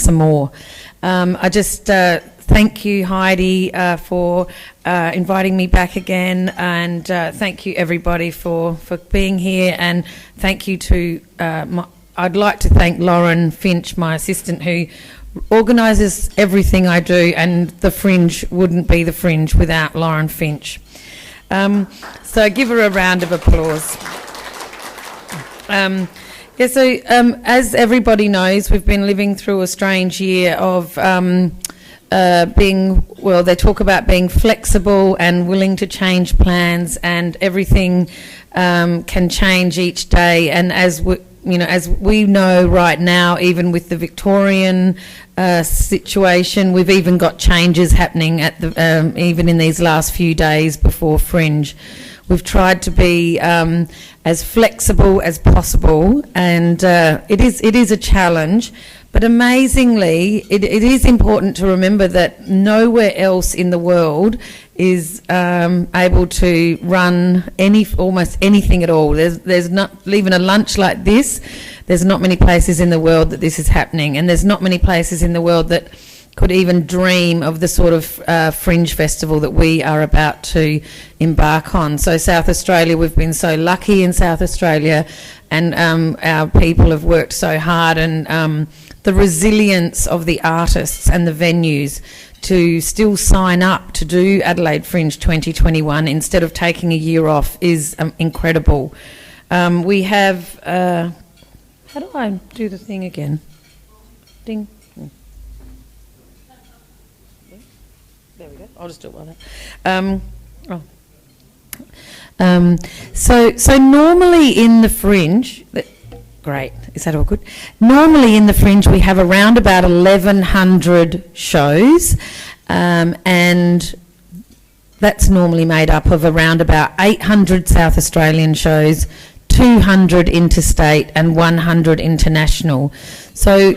some more. I just thank you, Heidi, for inviting me back again, and thank you everybody for being here, and thank you to I'd like to thank Lauren Finch, my assistant, who organises everything I do, and the Fringe wouldn't be the Fringe without Lauren Finch. So give her a round of applause. As everybody knows, we've been living through a strange year of they talk about being flexible and willing to change plans, and everything can change each day. And as we know right now, even with the Victorian situation, we've even got changes happening at the even in these last few days before Fringe. We've tried to be as flexible as possible, and it is a challenge. But amazingly, it is important to remember that nowhere else in the world is able to run almost anything at all. There's not even a lunch like this. There's not many places in the world that this is happening, and there's not many places in the world that could even dream of the sort of Fringe festival that we are about to embark on. So South Australia, we've been so lucky in South Australia, and our people have worked so hard, and the resilience of the artists and the venues to still sign up to do Adelaide Fringe 2021 instead of taking a year off is incredible. We have... how do I do the thing again? Ding. There we go. I'll just do it while that. So normally in the Fringe... Great. Is that all good? Normally in the Fringe we have around about 1,100 shows, and that's normally made up of around about 800 South Australian shows, 200 interstate and 100 international. So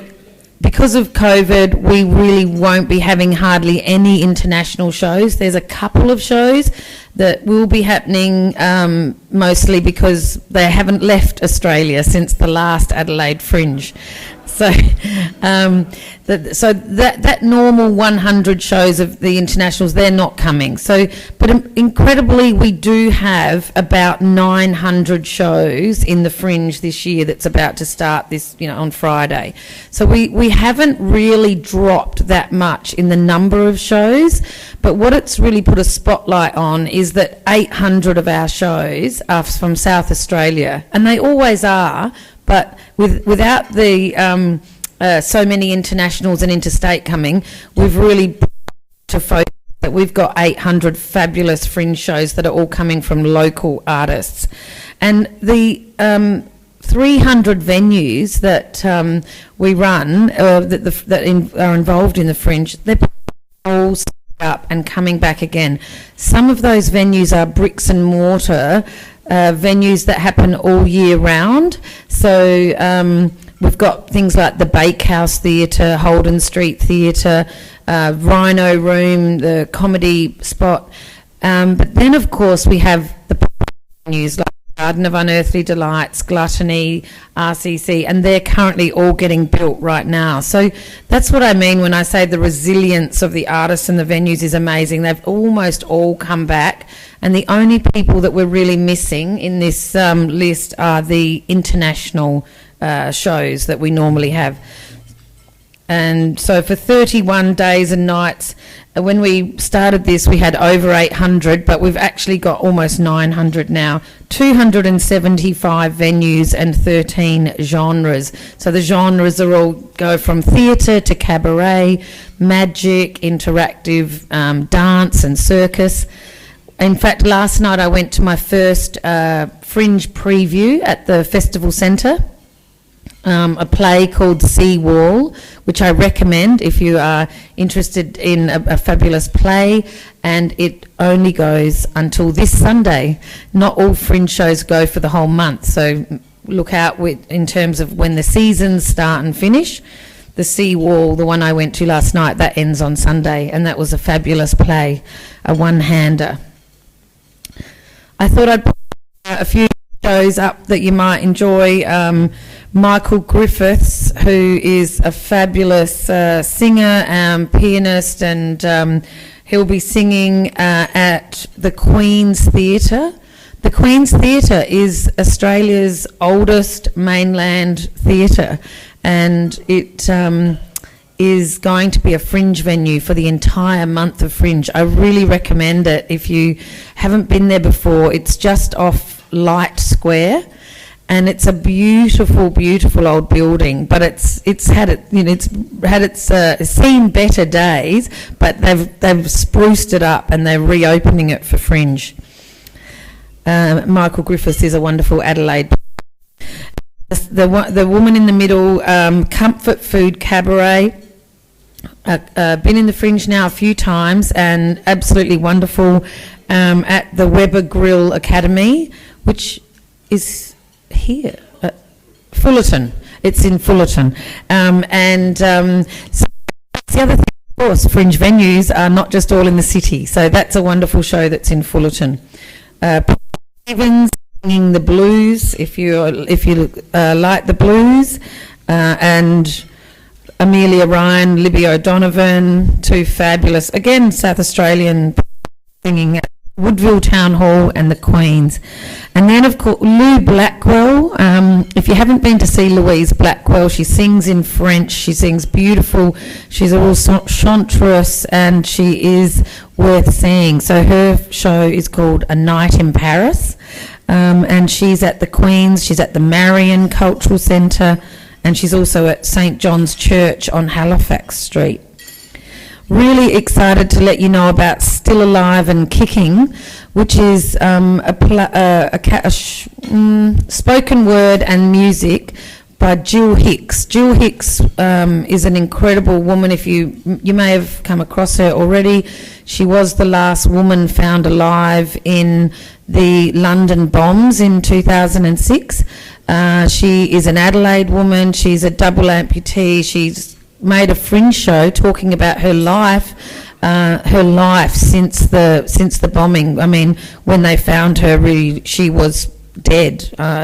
because of COVID, we really won't be having hardly any international shows. There's a couple of shows that will be happening mostly because they haven't left Australia since the last Adelaide Fringe. So that normal 100 shows of the internationals, they're not coming. So, but incredibly, we do have about 900 shows in the Fringe this year that's about to start this, on Friday. So we haven't really dropped that much in the number of shows, but what it's really put a spotlight on is that 800 of our shows are from South Australia, and they always are. But without the so many internationals and interstate coming, we've really to focus that we've got 800 fabulous Fringe shows that are all coming from local artists. And the 300 venues that we run that are involved in the Fringe, they're all set up and coming back again. Some of those venues are bricks and mortar venues that happen all year round. So we've got things like the Bakehouse Theatre, Holden Street Theatre, Rhino Room, the Comedy Spot. But then, of course, we have the venues like Garden of Unearthly Delights, Gluttony, RCC, and they're currently all getting built right now. So that's what I mean when I say the resilience of the artists and the venues is amazing. They've almost all come back, and the only people that we're really missing in this list are the international shows that we normally have. And so for 31 days and nights, when we started this, we had over 800, but we've actually got almost 900 now, 275 venues and 13 genres. So the genres are all go from theatre to cabaret, magic, interactive, dance and circus. In fact, last night I went to my first Fringe preview at the Festival Centre. A play called Sea Wall, which I recommend if you are interested in a fabulous play, and it only goes until this Sunday. Not all Fringe shows go for the whole month, so look out in terms of when the seasons start and finish. The Sea Wall, the one I went to last night, that ends on Sunday, and that was a fabulous play, a one-hander. I thought I'd put a few shows up that you might enjoy Michael Griffiths, who is a fabulous singer, pianist, and he'll be singing at the Queen's Theatre. The Queen's Theatre is Australia's oldest mainland theatre, and it is going to be a Fringe venue for the entire month of Fringe. I really recommend it if you haven't been there before. It's just off Light Square, and it's a beautiful, beautiful old building. But it's had its seen better days, but they've spruced it up and they're reopening it for Fringe. Michael Griffiths is a wonderful Adelaide. The woman in the middle, Comfort Food Cabaret. Been in the Fringe now a few times and absolutely wonderful, at the Weber Grill Academy, which is here at Fullerton. It's in Fullerton. So the other thing, of course, Fringe venues are not just all in the city, so that's a wonderful show that's in Fullerton. Evans singing the blues, if you like the blues, and Amelia Ryan, Libby O'Donovan, two fabulous, again, South Australian singing at Woodville Town Hall and the Queen's. And then, of course, Lou Blackwell. If you haven't been to see Louise Blackwell, she sings in French. She sings beautiful. She's a real chanteuse, and she is worth seeing. So her show is called A Night in Paris, and she's at the Queen's. She's at the Marion Cultural Centre, and she's also at St John's Church on Halifax Street. Really excited to let you know about Still Alive and Kicking, which is spoken word and music by Jill Hicks. Jill Hicks is an incredible woman. If you may have come across her already. She was the last woman found alive in the London bombs in 2006. She is an Adelaide woman. She's a double amputee. She's made a Fringe show talking about her life since the bombing. I mean, when they found her, really, she was dead.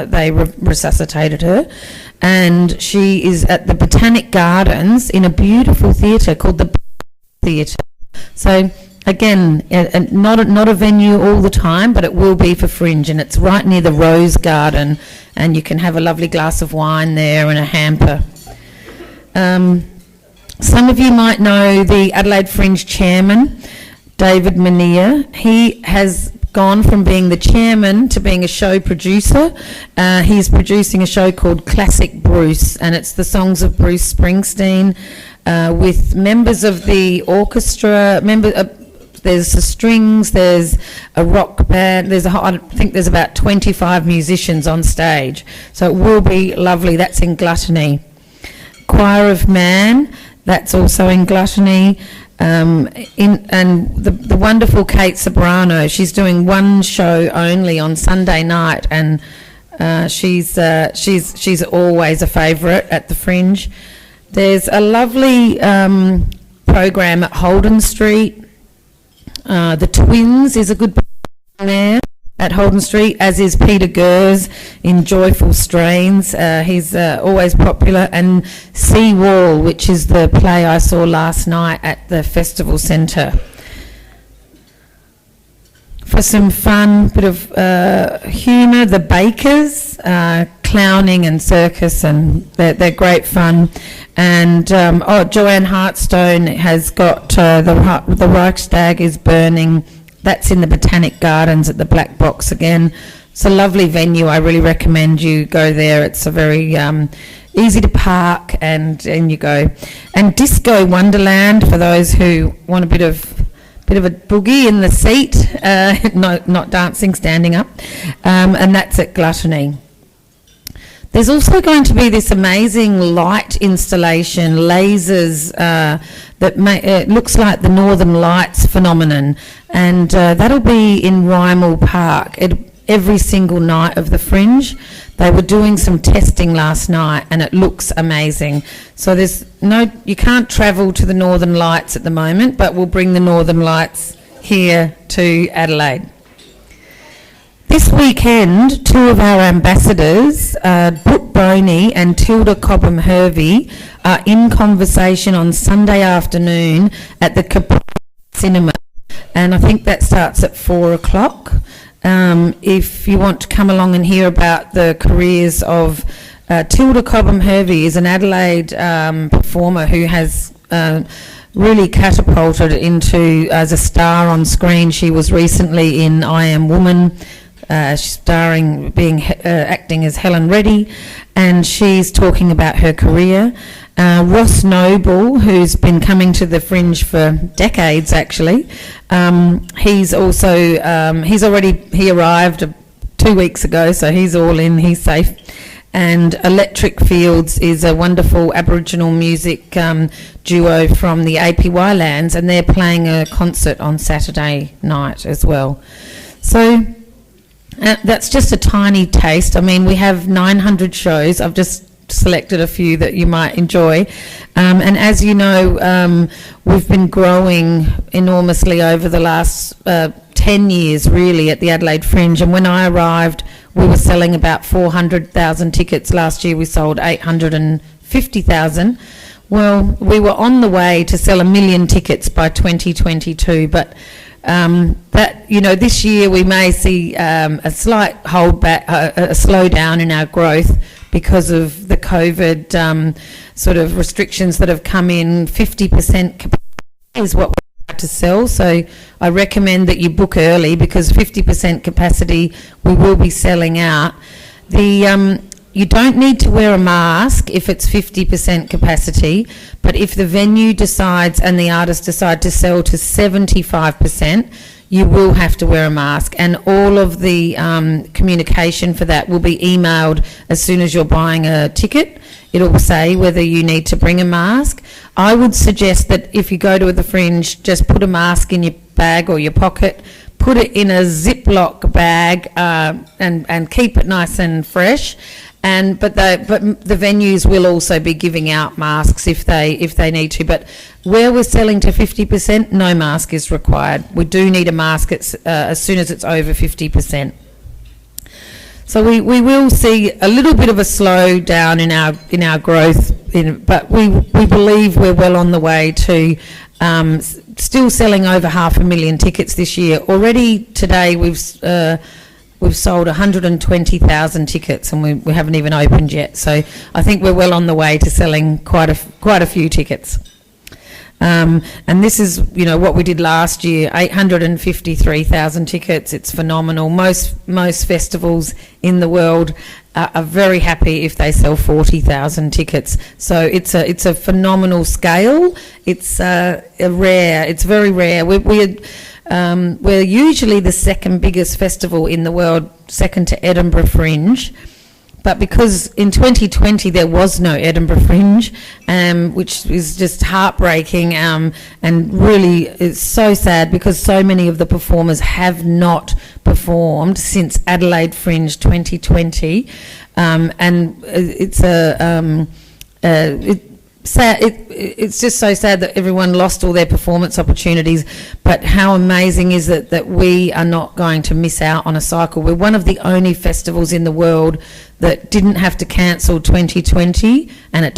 They resuscitated her, and she is at the Botanic Gardens in a beautiful theatre called the Theatre. So again, not a venue all the time, but it will be for Fringe, and it's right near the Rose Garden, and you can have a lovely glass of wine there and a hamper. Some of you might know the Adelaide Fringe chairman, David Mania. He has gone from being the chairman to being a show producer. He's producing a show called Classic Bruce, and it's the songs of Bruce Springsteen with members of the orchestra. There's the strings, there's a rock band, I think there's about 25 musicians on stage. So it will be lovely. That's in Gluttony. Choir of Man, that's also in Gluttony. And the wonderful Kate Sobrano, she's doing one show only on Sunday night, and she's always a favourite at the Fringe. There's a lovely program at Holden Street. The Twins is a good program there at Holden Street, as is Peter Gers in Joyful Strains. He's always popular. And Sea Wall, which is the play I saw last night at the Festival Centre. For some fun, bit of humour, The Bakers, clowning and circus, and they're great fun. And Joanne Hartstone has got the Reichstag is Burning. That's in the Botanic Gardens at the Black Box again. It's a lovely venue. I really recommend you go there. It's a very easy to park, and you go. And Disco Wonderland for those who want a bit of a boogie in the seat, not dancing, standing up, and that's at Gluttony. There's also going to be this amazing light installation, lasers, that looks like the Northern Lights phenomenon, and that'll be in Rymel Park every single night of the Fringe. They were doing some testing last night, and it looks amazing. So you can't travel to the Northern Lights at the moment, but we'll bring the Northern Lights here to Adelaide. This weekend, two of our ambassadors, Brooke Boney and Tilda Cobham Hervey, are in conversation on Sunday afternoon at the Croall Cinema, and I think that starts at 4 o'clock. If you want to come along and hear about the careers of Tilda Cobham Hervey, is an Adelaide performer who has really catapulted into as a star on screen. She was recently in I Am Woman, starring, acting as Helen Reddy, and she's talking about her career. Ross Noble, who's been coming to the Fringe for decades actually, he arrived 2 weeks ago, so he's all in, he's safe. And Electric Fields is a wonderful Aboriginal music duo from the APY lands, and they're playing a concert on Saturday night as well. So that's just a tiny taste. I mean, we have 900 shows. I've just selected a few that you might enjoy. And as you know, we've been growing enormously over the last 10 years, really, at the Adelaide Fringe. And when I arrived, we were selling about 400,000 tickets. Last year we sold 850,000. Well, we were on the way to sell 1 million tickets by 2022, but this year we may see a slight holdback, a slowdown in our growth because of the COVID sort of restrictions that have come in. 50% capacity is what we're to sell, so I recommend that you book early, because 50% capacity we will be selling out. You don't need to wear a mask if it's 50% capacity, but if the venue decides and the artist decide to sell to 75%, you will have to wear a mask, and all of the communication for that will be emailed as soon as you're buying a ticket. It'll say whether you need to bring a mask. I would suggest that if you go to the Fringe, just put a mask in your bag or your pocket, put it in a Ziploc bag, and keep it nice and fresh. But the venues will also be giving out masks if they need to. But where we're selling to 50%, no mask is required. We do need a mask as soon as it's over 50%. So we will see a little bit of a slowdown in our growth, but we believe we're well on the way to still selling over 500,000 tickets this year. Already today we've sold 120,000 tickets, and we haven't even opened yet. So I think we're well on the way to selling quite a few tickets. And this is, what we did last year, 853,000 tickets. It's phenomenal. Most festivals in the world are very happy if they sell 40,000 tickets. So it's a phenomenal scale. It's it's very rare. We're usually the second biggest festival in the world, second to Edinburgh Fringe. But because in 2020 there was no Edinburgh Fringe, which is just heartbreaking, and really it's so sad, because so many of the performers have not performed since Adelaide Fringe 2020, and it's sad. It's just so sad that everyone lost all their performance opportunities, but how amazing is it that we are not going to miss out on a cycle. We're one of the only festivals in the world that didn't have to cancel 2020, and it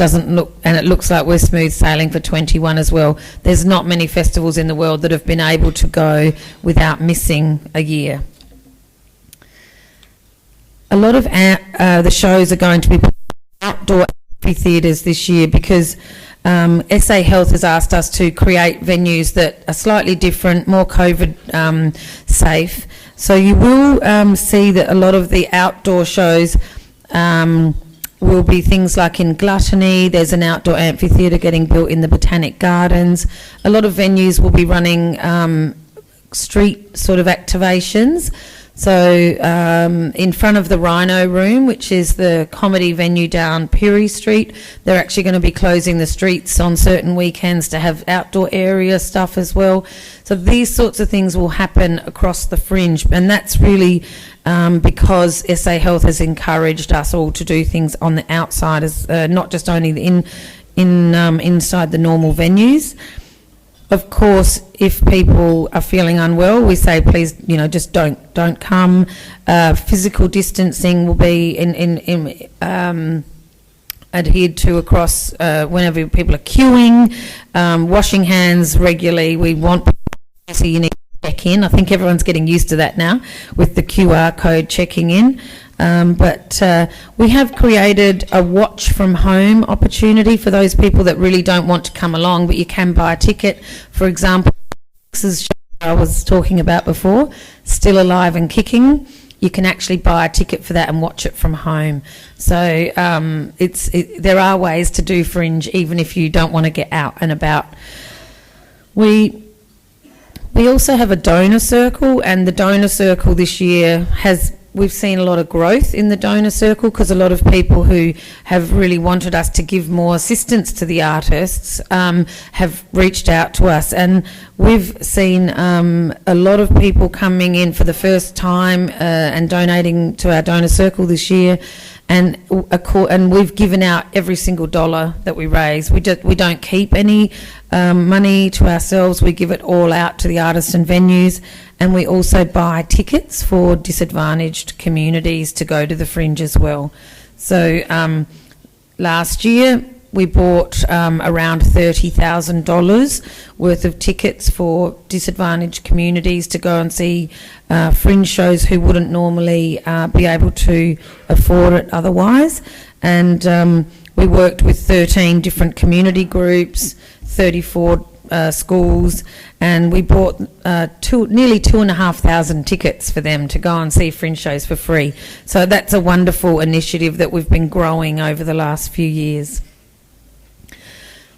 looks like we're smooth sailing for 21 as well. There's not many festivals in the world that have been able to go without missing a year. A lot of the shows are going to be outdoor theatres this year, because SA Health has asked us to create venues that are slightly different, more COVID safe. So you will see that a lot of the outdoor shows will be things like in Gluttony. There's an outdoor amphitheatre getting built in the Botanic Gardens. A lot of venues will be running street sort of activations. So in front of the Rhino Room, which is the comedy venue down Pirie Street, they're actually going to be closing the streets on certain weekends to have outdoor area stuff as well. So these sorts of things will happen across the Fringe, and that's really because SA Health has encouraged us all to do things on the outside, as not just only inside the normal venues. Of course, if people are feeling unwell, we say please, just don't come. Physical distancing will be adhered to across whenever people are queuing. Washing hands regularly. We want so you need to check in. I think everyone's getting used to that now with the QR code checking in. But we have created a watch from home opportunity for those people that really don't want to come along, but you can buy a ticket. For example, this is I was talking about before, Still Alive and Kicking. You can actually buy a ticket for that and watch it from home. So there are ways to do Fringe even if you don't want to get out and about. We also have a donor circle, and the donor circle this year we've seen a lot of growth in the donor circle because a lot of people who have really wanted us to give more assistance to the artists have reached out to us, and we've seen a lot of people coming in for the first time and donating to our donor circle this year, and we've given out every single dollar that we raise. We don't keep any money to ourselves. We give it all out to the artists and venues, and we also buy tickets for disadvantaged communities to go to the Fringe as well. So last year we bought around $30,000 worth of tickets for disadvantaged communities to go and see Fringe shows who wouldn't normally be able to afford it otherwise. And we worked with 13 different community groups, 34 schools, and we bought nearly 2,500 tickets for them to go and see Fringe shows for free. So that's a wonderful initiative that we've been growing over the last few years.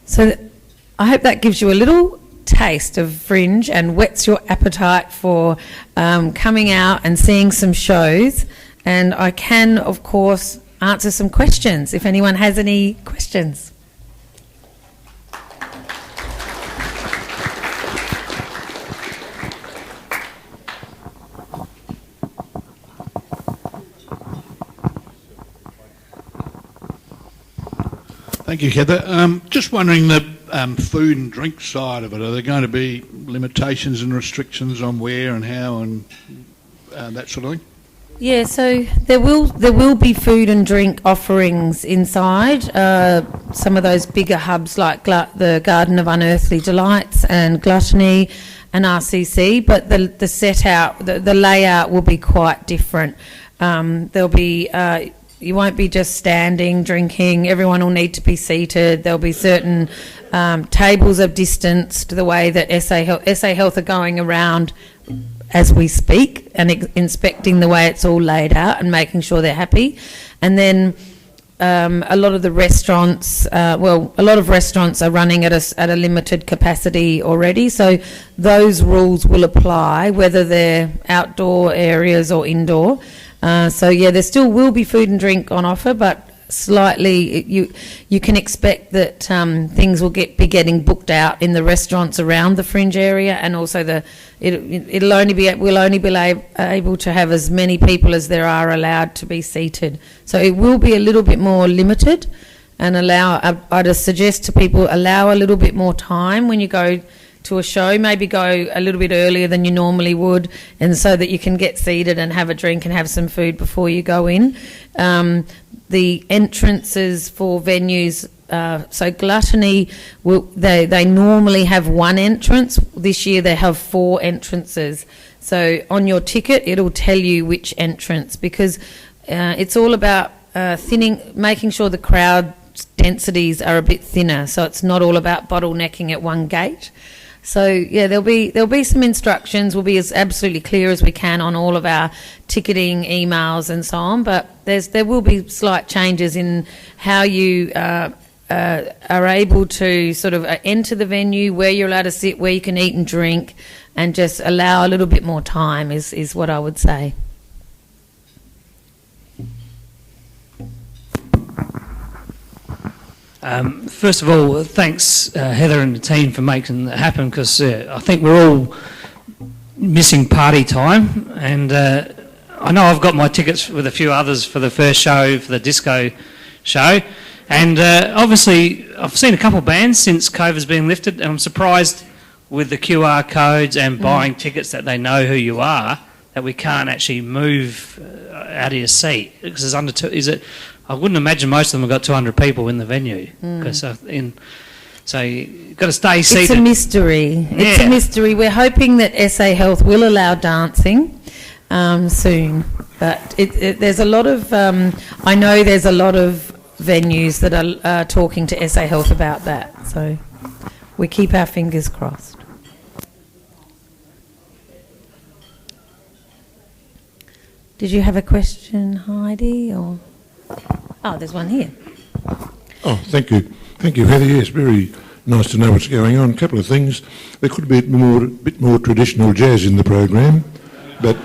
So I hope that gives you a little taste of Fringe and whets your appetite for coming out and seeing some shows. And I can, of course, answer some questions if anyone has any questions. Thank you, Heather. Just wondering the food and drink side of it. Are there going to be limitations and restrictions on where and how and that sort of thing? Yeah, so there will be food and drink offerings inside some of those bigger hubs like the Garden of Unearthly Delights and Gluttony and RCC, but the set out, the layout will be quite different. There'll be you won't be just standing, drinking. Everyone will need to be seated. There'll be certain tables of distance to the way that SA Health are going around as we speak and inspecting the way it's all laid out and making sure they're happy. And then a lot of the restaurants, a lot of restaurants are running at a limited capacity already, so those rules will apply whether they're outdoor areas or indoor. So yeah, there still will be food and drink on offer, but slightly you can expect that things will be getting booked out in the restaurants around the Fringe area, and also we'll only be able to have as many people as there are allowed to be seated. So it will be a little bit more limited, and I'd suggest to people allow a little bit more time when you go to a show, maybe go a little bit earlier than you normally would, and so that you can get seated and have a drink and have some food before you go in. The entrances for venues, so Gluttony, they normally have one entrance. This year they have 4 entrances. So on your ticket it'll tell you which entrance, because it's all about making sure the crowd densities are a bit thinner, so it's not all about bottlenecking at one gate. So yeah, there'll be some instructions. We'll be as absolutely clear as we can on all of our ticketing, emails, and so on. But there will be slight changes in how you are able to sort of enter the venue, where you're allowed to sit, where you can eat and drink, and just allow a little bit more time is what I would say. First of all, thanks Heather and the team for making that happen, because I think we're all missing party time, and I know I've got my tickets with a few others for the first show, for the disco show, and obviously I've seen a couple of bands since COVID's been lifted, and I'm surprised with the QR codes and buying tickets that they know who you are, that we can't actually move out of your seat. Because it's under I wouldn't imagine most of them have got 200 people in the venue. So you've got to stay seated. It's a mystery. It's a mystery. We're hoping that SA Health will allow dancing soon. But there's a lot of... I know there's a lot of venues that are talking to SA Health about that. So we keep our fingers crossed. Did you have a question, Heidi? Or there's one here. Oh, thank you. Thank you, Heather. Yes, very nice to know what's going on. A couple of things. There could be a bit more traditional jazz in the program, but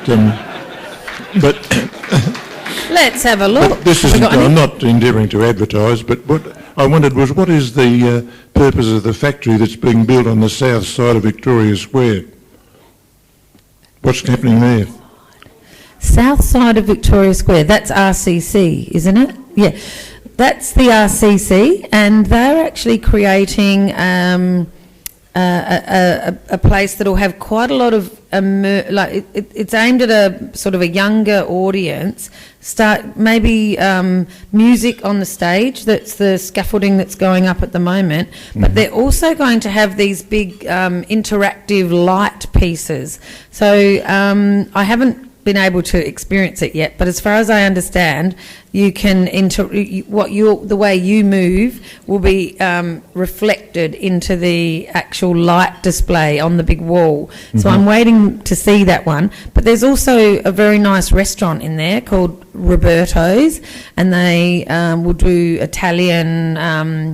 let's have a look. This isn't. I'm not endeavouring to advertise, but what I wondered was, what is the purpose of the factory that's being built on the south side of Victoria Square? What's happening there? South side of Victoria Square, that's RCC, isn't it? Yeah, that's the RCC, and they're actually creating a place that'll have quite a lot of it's aimed at a sort of a younger audience. Start maybe music on the stage. That's the scaffolding that's going up at the moment. But they're also going to have these big interactive light pieces. So I haven't been able to experience it yet, but as far as I understand, you can the way you move will be reflected into the actual light display on the big wall. So I'm waiting to see that one. But there's also a very nice restaurant in there called Roberto's, and they will do Italian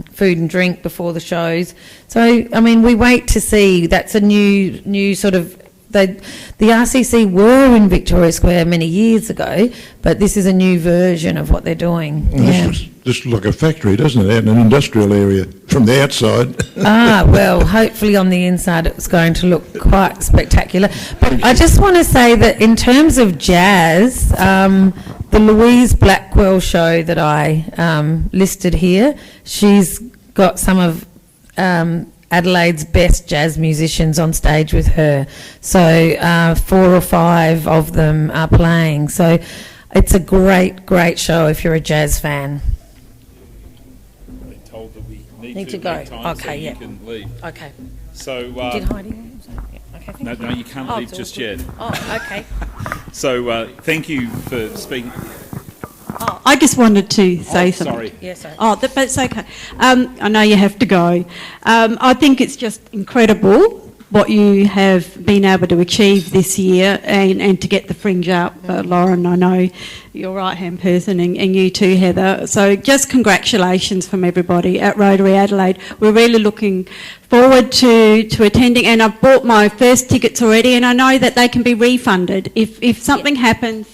food and drink before the shows. So I mean, we wait to see. That's a new sort of. The RCC were in Victoria Square many years ago, but this is a new version of what they're doing. This looks like a factory, doesn't it? Out in an industrial area from the outside. Well, hopefully on the inside it's going to look quite spectacular. But I just want to say that in terms of jazz, the Louise Blackwell show that I listed here, she's got some of... Adelaide's best jazz musicians on stage with her. So 4 or 5 of them are playing. So it's a great show if you're a jazz fan. We're told that we Need to go. Time, okay, so yeah. You can leave. Okay. So Did Heidi? Okay, thank no, you can't leave just yet. Oh, okay. So thank you for speaking. I just wanted to say something. Sorry. Yeah, sorry. But it's okay. I know you have to go. I think it's just incredible what you have been able to achieve this year and to get the Fringe up. Lauren, I know you're a right-hand person and you too, Heather. So just congratulations from everybody at Rotary Adelaide. We're really looking forward to attending, and I've bought my first tickets already, and I know that they can be refunded. If something happens,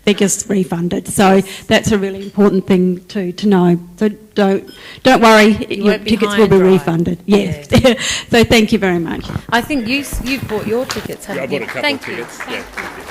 they're just refunded. So that's a really important thing to know. So don't worry, your tickets will be refunded. Yes. Yeah. So thank you very much. I think you've bought your tickets, haven't you? I bought a couple of tickets. Thank you.